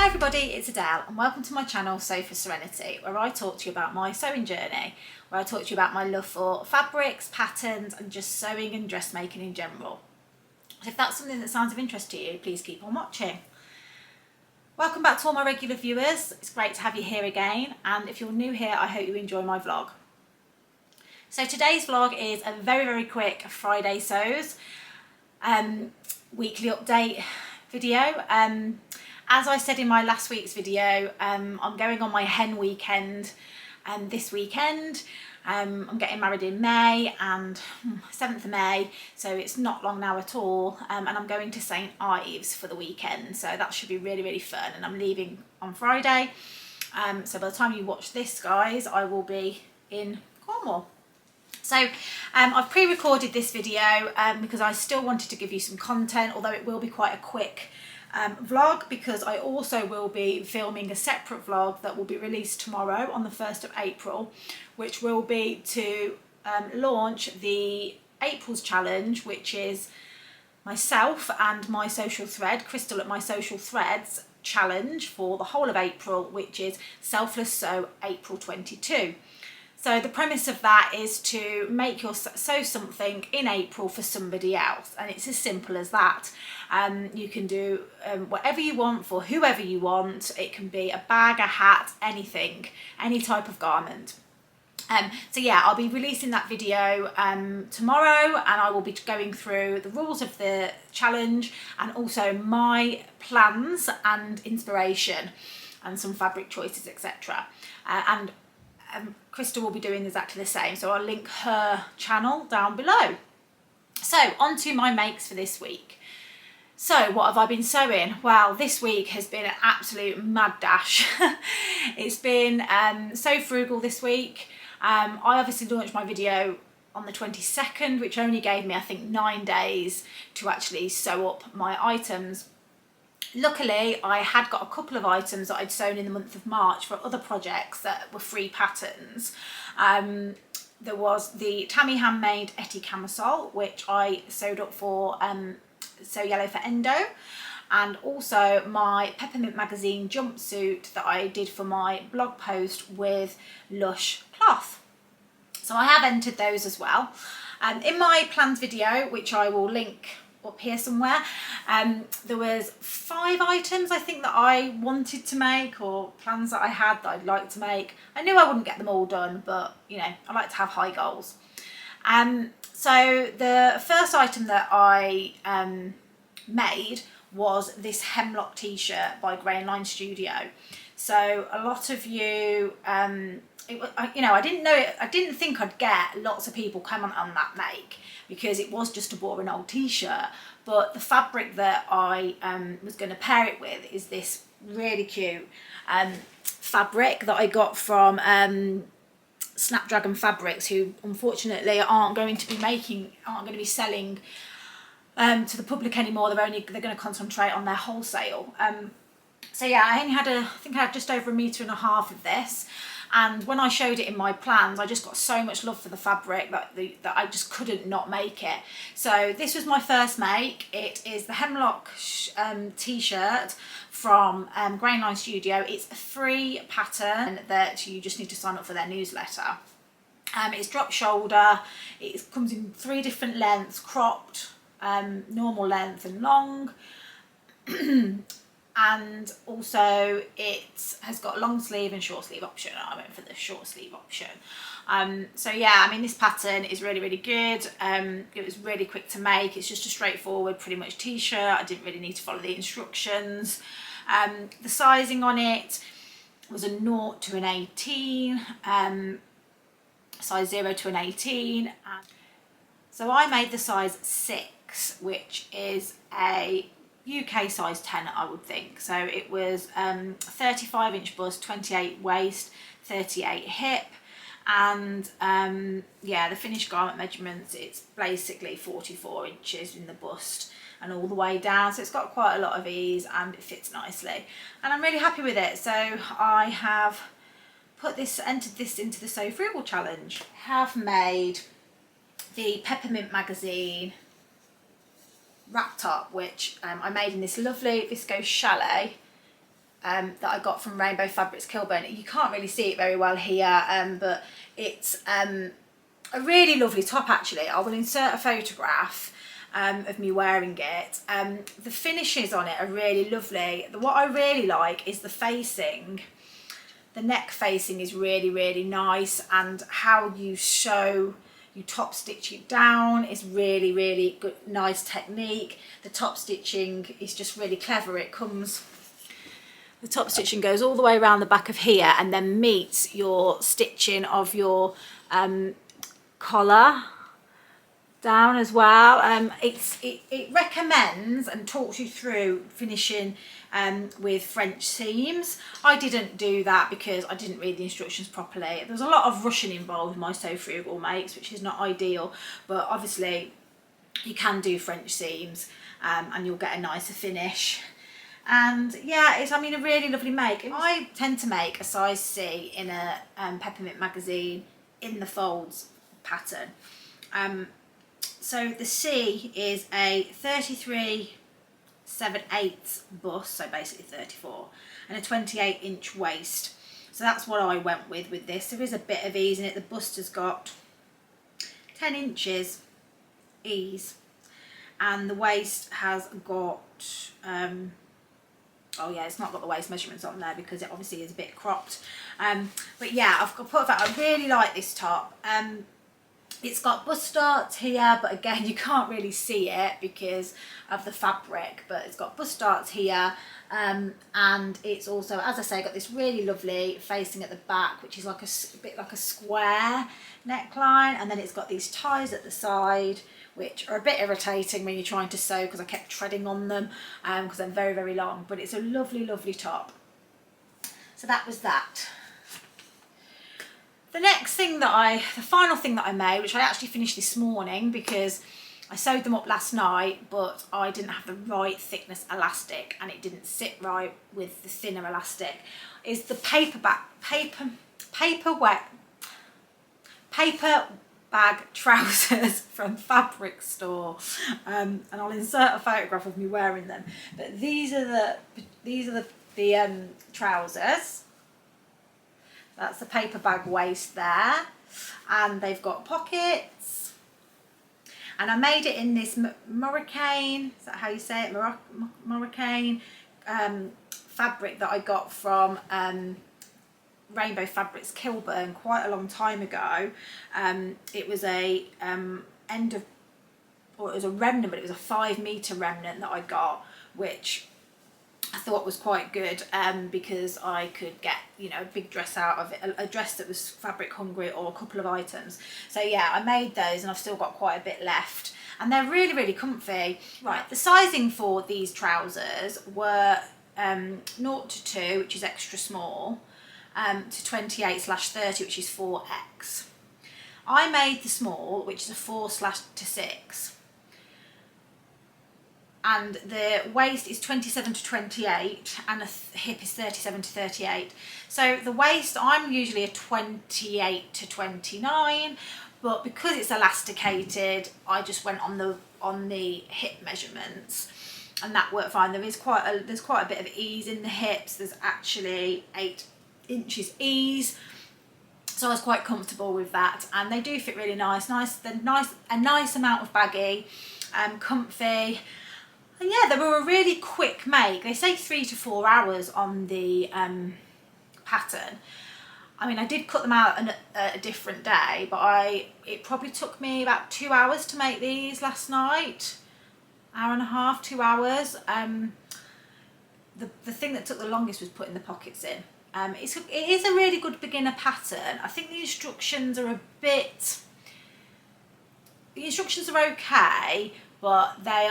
everybody, it's Adele and welcome to my channel Sew for Serenity, where I talk to you about my sewing journey, where I talk to you about my love for fabrics, patterns and just sewing and dressmaking in general. So if that's something that sounds of interest to you, please keep on watching. Welcome back to all my regular viewers. It's great to have you here again, and if you're new here, I hope you enjoy my vlog. So today's vlog is a very quick Friday sews weekly update video. As I said in my last week's video, I'm going on my hen weekend this weekend. I'm getting married in May, and 7th of May, so it's not long now at all, and I'm going to St Ives for the weekend, so that should be really fun, and I'm leaving on Friday, so by the time you watch this, guys, I will be in Cornwall. So I've pre-recorded this video because I still wanted to give you some content, although it will be quite a quick vlog, because I also will be filming a separate vlog that will be released tomorrow on the 1st of April, which will be to launch the April's challenge, which is myself and my social thread, Crystal at My Social Threads challenge for the whole of April, which is Selfless Sew April 22. So the premise of that is to make your sew something in April for somebody else, and it's as simple as that. You can do whatever you want for whoever you want. It can be a bag, a hat, anything, any type of garment. So yeah, I'll be releasing that video tomorrow, and I will be going through the rules of the challenge and also my plans and inspiration and some fabric choices, etc. And Crystal will be doing exactly the same, so I'll link her channel down below. So on to my makes for this week. So what have I been sewing? Well, this week has been an absolute mad dash. It's been so frugal this week. I obviously launched my video on the 22nd, which only gave me, I think, 9 days to actually sew up my items. Luckily, I had got a couple of items that I'd sewn in the month of March for other projects that were free patterns. There was the Tammy Handmade Etty camisole, which I sewed up for Sew Yellow for Endo, and also my Peppermint magazine jumpsuit that I did for my blog post with Lush cloth. So I have entered those as well. In my plans video, which I will link up here somewhere, there was 5 items I think that I wanted to make, or plans that I had that I'd like to make. I knew I wouldn't get them all done, but you know, I like to have high goals. So the first item that I made was this Hemlock t-shirt by GRAINLINE Studio. So a lot of you, you know, I didn't think I'd get lots of people comment on that make, because it was just a boring old t-shirt, but the fabric that I was going to pair it with is this really cute fabric that I got from Snapdragon Fabrics, who unfortunately aren't going to be selling to the public anymore. They're going to concentrate on their wholesale. So yeah, I think I had just over 1.5 meters of this, and when I showed it in my plans, I just got so much love for the fabric that I just couldn't not make it. So this was my first make. It is the Hemlock t-shirt from GRAINLINE Studio. It's a free pattern that you just need to sign up for their newsletter. It's drop shoulder. It comes in 3 different lengths: cropped, normal length and long. And also it has got long sleeve and short sleeve option. I went for the short sleeve option. So yeah, I mean, this pattern is really good. It was really quick to make. It's just a straightforward pretty much t-shirt. I didn't really need to follow the instructions. The sizing on it was a 0 to an 18, size 0 to an 18. So I made the size 6, which is a UK size 10, I would think. So it was 35-inch bust, 28 waist, 38 hip, and yeah, the finished garment measurements, it's basically 44 inches in the bust and all the way down, so it's got quite a lot of ease and it fits nicely, and I'm really happy with it. So I have entered this into the Sew Frugal challenge. Have made the Peppermint magazine wrap top, which I made in this lovely viscose chalet that I got from Rainbow Fabrics Kilburn. You can't really see it very well here, but it's a really lovely top actually. I will insert a photograph of me wearing it. The finishes on it are really lovely. What I really like is the facing. The neck facing is really, really nice, and how you top stitch it down is really, really good, nice technique. The top stitching is just really clever. The top stitching goes all the way around the back of here and then meets your stitching of your collar down as well. It recommends and talks you through finishing with French seams. I didn't do that because I didn't read the instructions properly. There's a lot of rushing involved with my So Frugal makes, which is not ideal, but obviously you can do French seams and you'll get a nicer finish. And yeah, it's, I mean, a really lovely make. I tend to make a size C in a Peppermint magazine in the folds pattern. So the C is a 33/7/8 bust, so basically 34, and a 28-inch waist. So that's what I went with this. There is a bit of ease in it. The bust has got 10 inches ease, and the waist has got oh yeah, it's not got the waist measurements on there because it obviously is a bit cropped. But yeah, I've got put that. I really like this top. It's got bust darts here, but again, you can't really see it because of the fabric, but it's got bust darts here. And it's also, as I say, got this really lovely facing at the back, which is like a bit like a square neckline. And then it's got these ties at the side, which are a bit irritating when you're trying to sew because I kept treading on them because they're very, very long, but it's a lovely, lovely top. So that was that. The next thing the final thing that I made, which I actually finished this morning because I sewed them up last night, but I didn't have the right thickness elastic and it didn't sit right with the thinner elastic, is the paper bag trousers from Fabric Store, and I'll insert a photograph of me wearing them. But these are the trousers. That's the paper bag waist there, and they've got pockets. And I made it in this Moroccan, is that how you say it? Moroccan fabric that I got from Rainbow Fabrics Kilburn quite a long time ago. It was a it was a remnant, but it was a 5 meter remnant that I got, which I thought was quite good because I could get, you know, a big dress out of it, a dress that was fabric hungry, or a couple of items. So yeah, I made those and I've still got quite a bit left, and they're really, really comfy. Right, the sizing for these trousers were 0 to 2, which is extra small, to 28/30, which is 4X. I made the small, which is a 4/6. And the waist is 27 to 28 and the hip is 37 to 38. So the waist, I'm usually a 28 to 29, but because it's elasticated, I just went on the hip measurements, and that worked fine. There's quite a bit of ease in the hips. There's actually 8 inches ease, so I was quite comfortable with that, and they do fit really nice. A nice amount of baggy, comfy. And yeah, they were a really quick make. They say 3 to 4 hours on the pattern. I mean, I did cut them out a different day, but it probably took me about 2 hours to make these last night. Hour and a half, 2 hours. The thing that took the longest was putting the pockets in. It is a really good beginner pattern. I think the instructions are okay, but they're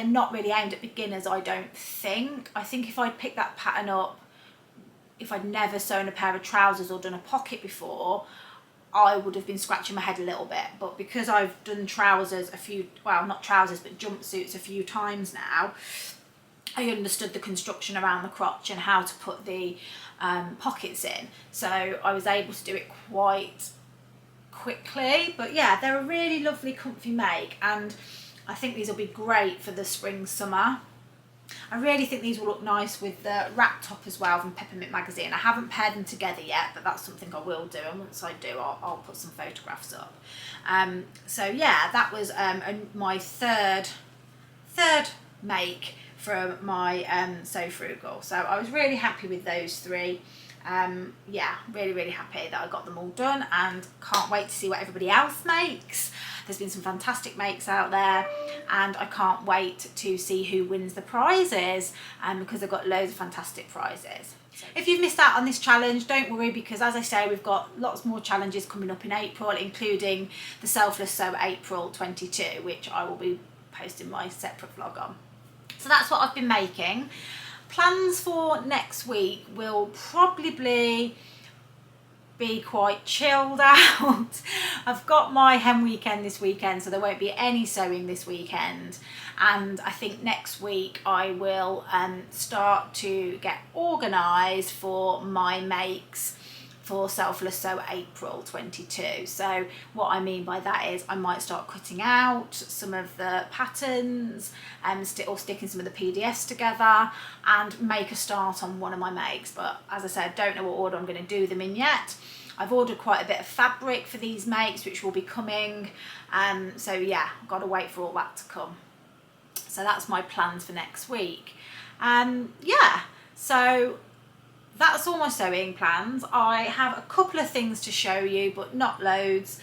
not really aimed at beginners, I don't think. I think if I'd picked that pattern up, if I'd never sewn a pair of trousers or done a pocket before, I would have been scratching my head a little bit. But because I've done trousers not trousers, but jumpsuits a few times now, I understood the construction around the crotch and how to put the pockets in. So I was able to do it quite quickly. But yeah, they're a really lovely comfy make, and I think these will be great for the spring summer. I really think these will look nice with the wrap top as well from Peppermint magazine. I haven't paired them together yet, but that's something I will do, and once I do, I'll put some photographs up. So yeah, that was my third make from my So Frugal. So I was really happy with those three. Yeah, really happy that I got them all done, and can't wait to see what everybody else makes. There's been some fantastic makes out there, and I can't wait to see who wins the prizes, because I've got loads of fantastic prizes. If you've missed out on this challenge, don't worry, because as I say, we've got lots more challenges coming up in April, including the Selfless Sew April 22, which I will be posting my separate vlog on. So that's what I've been making. Plans for next week will probably be quite chilled out. I've got my hem weekend this weekend, so there won't be any sewing this weekend, and I think next week I will start to get organised for my makes for Selfless Sew April 22. So what I mean by that is I might start cutting out some of the patterns and sticking some of the PDFs together and make a start on one of my makes. But as I said, I don't know what order I'm going to do them in yet. I've ordered quite a bit of fabric for these makes, which will be coming. So yeah, I've got to wait for all that to come. So that's my plans for next week. Yeah, so that's all my sewing plans. I have a couple of things to show you, but not loads.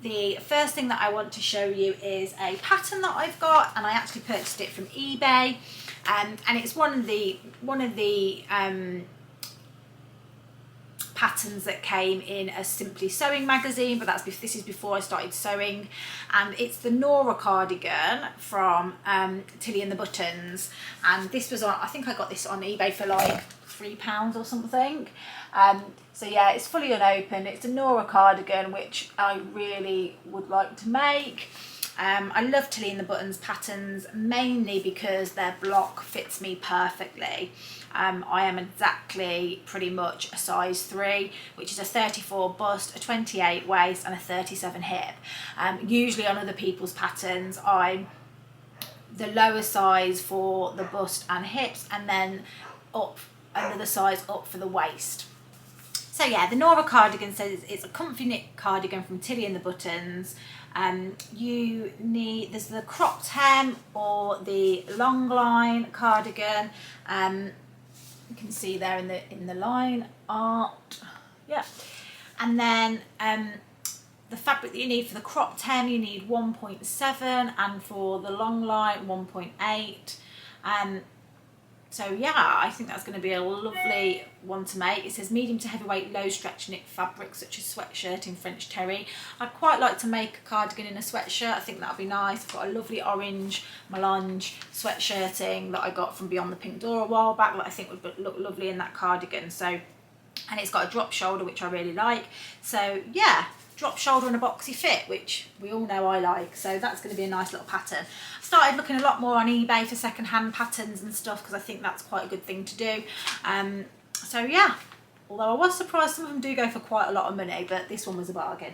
The first thing that I want to show you is a pattern that I've got, and I actually purchased it from eBay, and it's one of the patterns that came in a Simply Sewing magazine, but this is before I started sewing, and it's the Nora cardigan from Tilly and the Buttons, and this was on, I think I got this on eBay for like £3 or something. So yeah, it's fully unopened. It's a Nora cardigan, which I really would like to make. I love Tilly and the Buttons patterns, mainly because their block fits me perfectly. I am exactly pretty much a size 3, which is a 34 bust, a 28 waist and a 37 hip. Usually on other people's patterns, I'm the lower size for the bust and hips, and then up another size up for the waist. So yeah, the Nora cardigan says it's a comfy knit cardigan from Tilly and the Buttons. There's the cropped hem or the long line cardigan. You can see there in the line art, yeah. And then the fabric that you need for the cropped hem, you need 1.7, and for the long line 1.8. So yeah, I think that's going to be a lovely one to make. It says medium to heavyweight low stretch knit fabric such as sweatshirt in French terry. I'd quite like to make a cardigan in a sweatshirt. I think that would be nice. I've got a lovely orange melange sweatshirting that I got from Beyond the Pink Door a while back that I think would look lovely in that cardigan. So, and it's got a drop shoulder, which I really like. So yeah, drop shoulder and a boxy fit, which we all know I like. So that's going to be a nice little pattern. I started looking a lot more on eBay for second-hand patterns and stuff, because I think that's quite a good thing to do. So yeah, although I was surprised some of them do go for quite a lot of money, but this one was a bargain.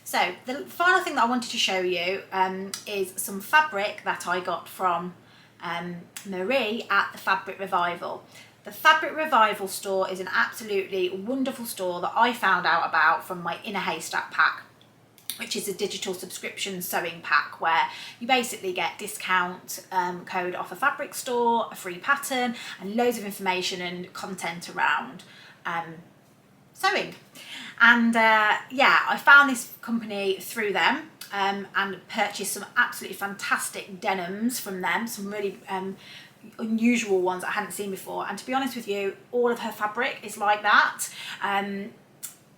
So the final thing that I wanted to show you is some fabric that I got from Marie at the Fabric Revival. The Fabric Revival store is an absolutely wonderful store that I found out about from my Inner Haystack pack, which is a digital subscription sewing pack where you basically get discount code off a fabric store, a free pattern, and loads of information and content around sewing. And yeah, I found this company through them and purchased some absolutely fantastic denims from them, some really unusual ones I hadn't seen before. And to be honest with you, all of her fabric is like that.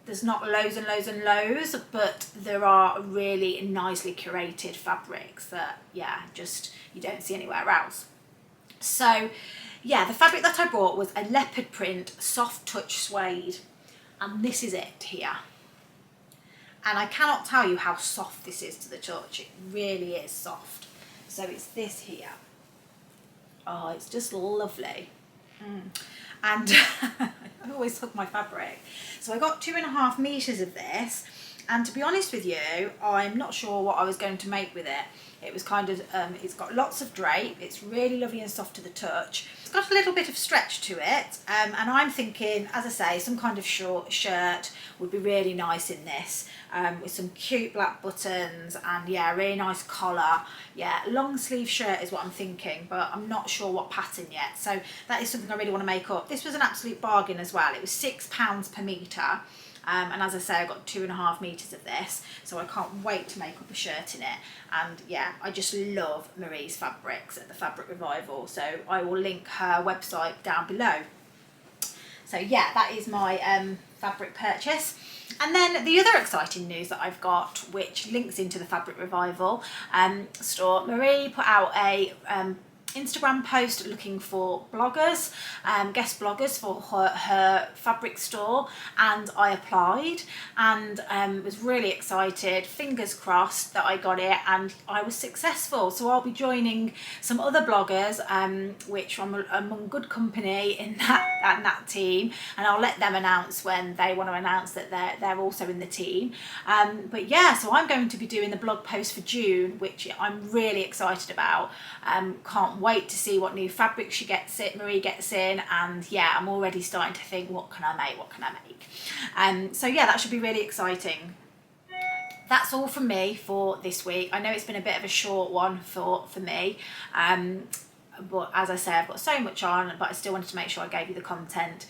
There's not loads and loads and loads, but there are really nicely curated fabrics that, yeah, just you don't see anywhere else. So yeah, the fabric that I bought was a leopard print soft touch suede, and this is it here. And I cannot tell you how soft this is to the touch. It really is soft. So it's this here. Oh, it's just lovely. And I always hug my fabric. So I got 2.5 meters of this, and to be honest with you, I'm not sure what I was going to make with it. It was kind of, it's got lots of drape, it's really lovely and soft to the touch. It's got a little bit of stretch to it, and I'm thinking, as I say, some kind of short shirt would be really nice in this, with some cute black buttons and yeah, a really nice collar. Yeah, long sleeve shirt is what I'm thinking, but I'm not sure what pattern yet. So that is something I really want to make up. This was an absolute bargain as well. It was £6 per metre. And as I say, I've got 2.5 metres of this, so I can't wait to make up a shirt in it. And yeah, I just love Marie's fabrics at the Fabric Revival, so I will link her website down below. So yeah, that is my fabric purchase. And then the other exciting news that I've got, which links into the Fabric Revival store, Marie put out a Instagram post looking for bloggers, guest bloggers for her fabric store, and I applied and was really excited, fingers crossed that I got it, and I was successful. So I'll be joining some other bloggers, which I'm among good company in that team, and I'll let them announce when they want to announce that they're also in the team. But yeah, so I'm going to be doing the blog post for June, which I'm really excited about. Can't wait to see what new fabric Marie gets in, and yeah, I'm already starting to think, what can I make? So yeah, that should be really exciting. That's all from me for this week. I know it's been a bit of a short one for me, but as I say, I've got so much on, but I still wanted to make sure I gave you the content.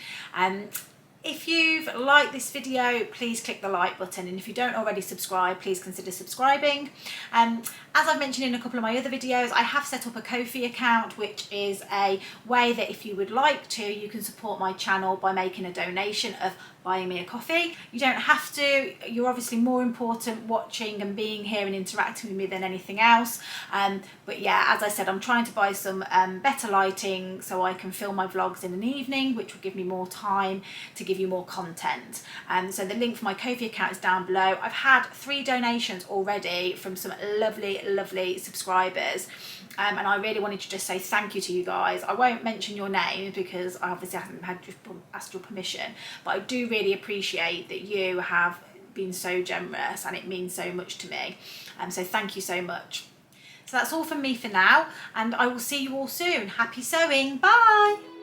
If you've liked this video, please click the like button, and if you don't already subscribe, please consider subscribing. As I've mentioned in a couple of my other videos, I have set up a Ko-fi account, which is a way that if you would like to, you can support my channel by making a donation of buying me a coffee. You don't have to. You're obviously more important watching and being here and interacting with me than anything else. But yeah, as I said, I'm trying to buy some better lighting so I can film my vlogs in an evening, which will give me more time to give you more content. So the link for my Ko-fi account is down below. I've had 3 donations already from some lovely subscribers, and I really wanted to just say thank you to you guys. I won't mention your name because I obviously haven't asked your permission, but I do really appreciate that you have been so generous, and it means so much to me. So thank you so much. So that's all from me for now, and I will see you all soon. Happy sewing. Bye.